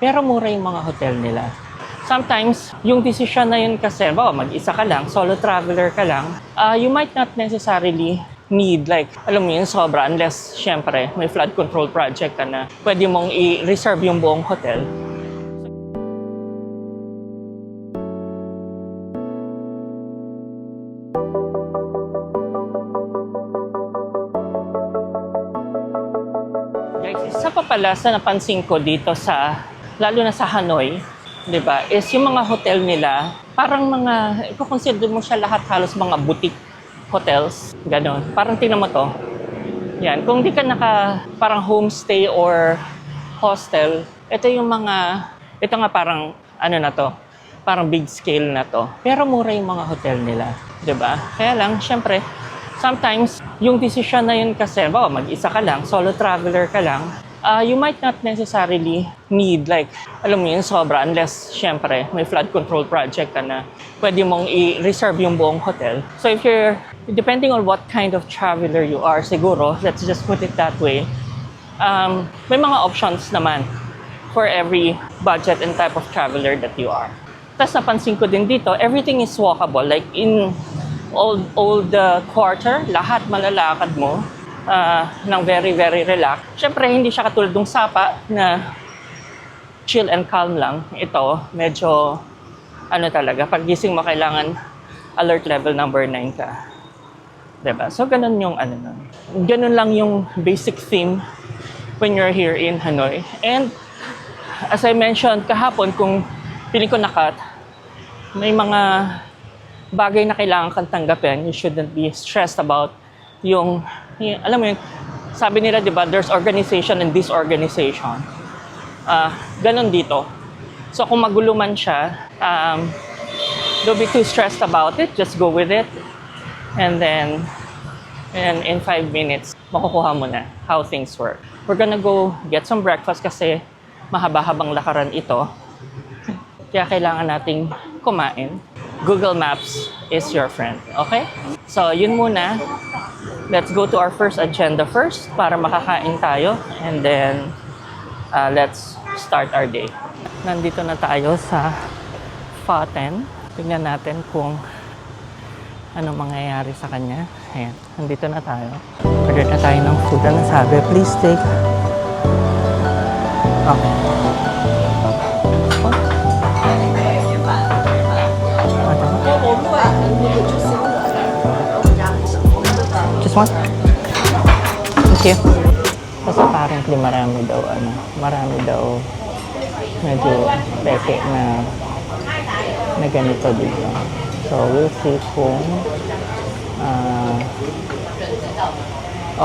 pero mura yung mga hotel nila. Sometimes, yung decision na yun kasi, mag-isa ka lang, solo traveler ka lang, you might not necessarily need like, alam mo yun, sobra, unless, syempre, may flood control project ka na pwede mong i-reserve yung buong hotel. Guys, isa pa pala sa napansin ko dito sa, lalo na sa Hanoi, di ba, is yung mga hotel nila, parang mga, i-consider mo siya lahat halos mga boutique hotels, gano'n. Parang tingnan mo to. Yan, kung di ka parang homestay or hostel, ito yung mga, ito nga parang, ano na to, parang big scale na to. Pero mura yung mga hotel nila, di ba? Kaya lang, syempre, sometimes, yung decision na yun kasi, mag-isa ka lang, solo traveler ka lang, you might not necessarily need like, alam mo yun, sobra, unless, syempre, may flood control project ka na pwede mong i-reserve yung buong hotel. So if you're, depending on what kind of traveler you are, siguro, let's just put it that way, may mga options naman for every budget and type of traveler that you are. Tapos napansin ko din dito, everything is walkable. Like in old quarter, lahat malalakad mo ng very, very relaxed. Siyempre, hindi siya katulad ng Sapa na chill and calm lang. Ito, medyo, ano talaga, pag gising mo, kailangan alert level number 9 ka. Diba? So, ganun yung, ganun lang yung basic theme when you're here in Hanoi. And, as I mentioned kahapon, kung piling ko nakat, may mga bagay na kailangan kang tanggapin. You shouldn't be stressed about yung alam mo yun, sabi nila, di ba, there's organization and disorganization. Ganon dito. So, kung magulo man siya, don't be too stressed about it. Just go with it. And then, in 5 minutes, makukuha mo na how things work. We're gonna go get some breakfast kasi mahaba-habang lakaran ito. Kaya kailangan nating kumain. Google Maps is your friend. Okay? So, yun muna. Let's go to our first agenda first para makakain tayo. And then, let's start our day. Nandito na tayo sa Pho Tan. Tingnan natin kung ano mangyayari sa kanya. Ayan, nandito na tayo. Order na tayo ng food na sabi. Please take. Okay. Just one? Thank you. Kasi apparently marami daw medyo peke na ganito dito. So we'll see kung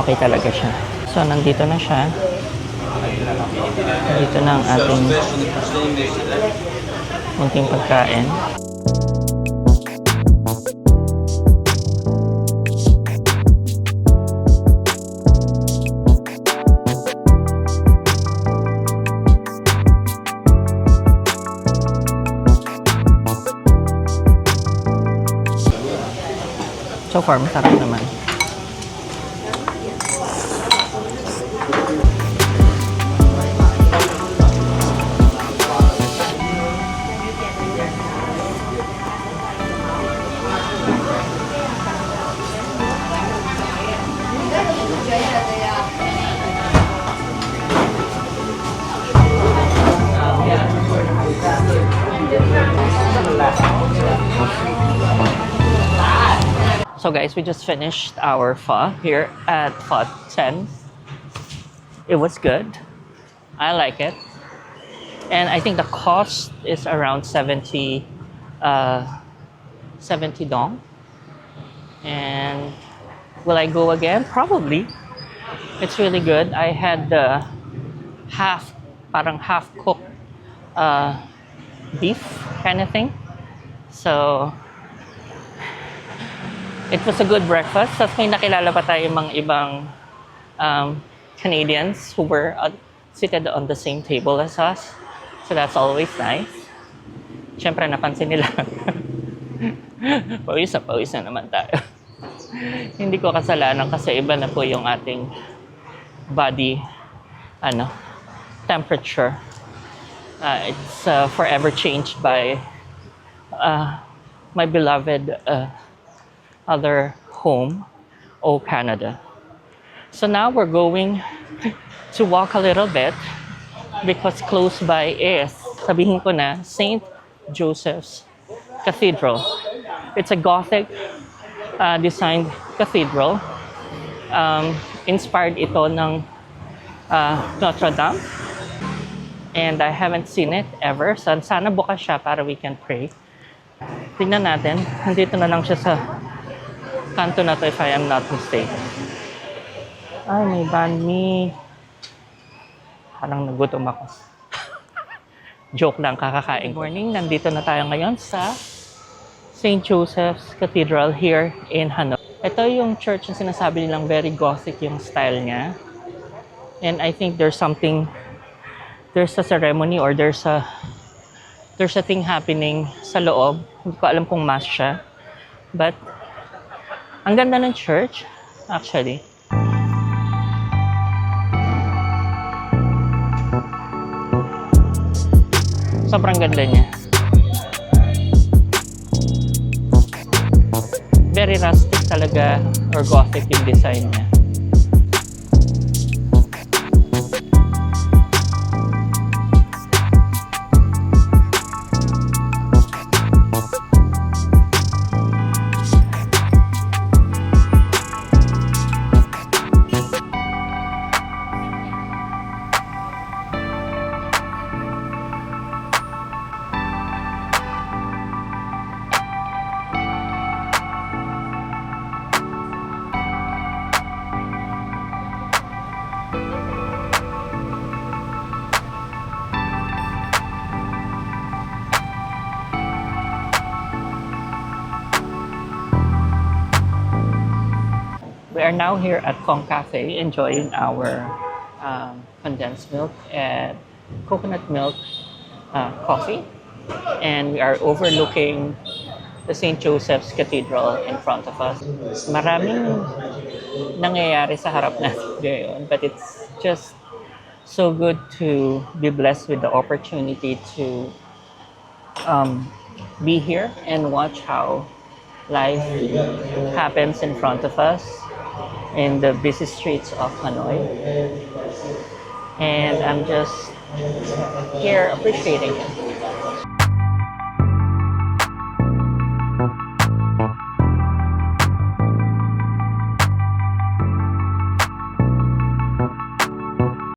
okay talaga siya. So nandito na siya. Nandito na ang ating munting pagkain. So far, masarap naman. So guys, we just finished our pho here at Pho Tan. It was good. I like it. And I think the cost is around 70 dong. And will I go again? Probably. It's really good. I had the parang half-cooked beef kind of thing. So, it was a good breakfast. Tapos may nakilala pa tayo mga ibang Canadians who were seated on the same table as us. So that's always nice. Siyempre, napansin nila. Pawis na naman tayo. Hindi ko kasalanan kasi iba na po yung ating body temperature. It's forever changed by my beloved other home, O Canada. So now we're going to walk a little bit because close by is, sabihin ko na, St. Joseph's Cathedral. It's a Gothic designed cathedral. Inspired ito ng Notre Dame. And I haven't seen it ever. So sana bukas siya para we can pray. Tingnan natin. Nandito na lang siya sa kanto na to if I am not mistaken. Ay, may banh mi. Parang nagutom ako. Joke lang, kakakain. Good morning. Nandito na tayo ngayon sa St. Joseph's Cathedral here in Hanoi. Ito yung church na sinasabi nilang very Gothic yung style niya. And I think there's a ceremony or there's a thing happening sa loob. Hindi ko alam kung mass siya. But, ang ganda ng church, actually. Sobrang ganda niya. Very rustic talaga or Gothic yung design niya. We are now here at Kong Cafe enjoying our condensed milk and coconut milk coffee. And we are overlooking the St. Joseph's Cathedral in front of us. Maraming nangyayari sa harap natin ngayon, but it's just so good to be blessed with the opportunity to be here and watch how life happens in front of us in the busy streets of Hanoi. And I'm just here appreciating it.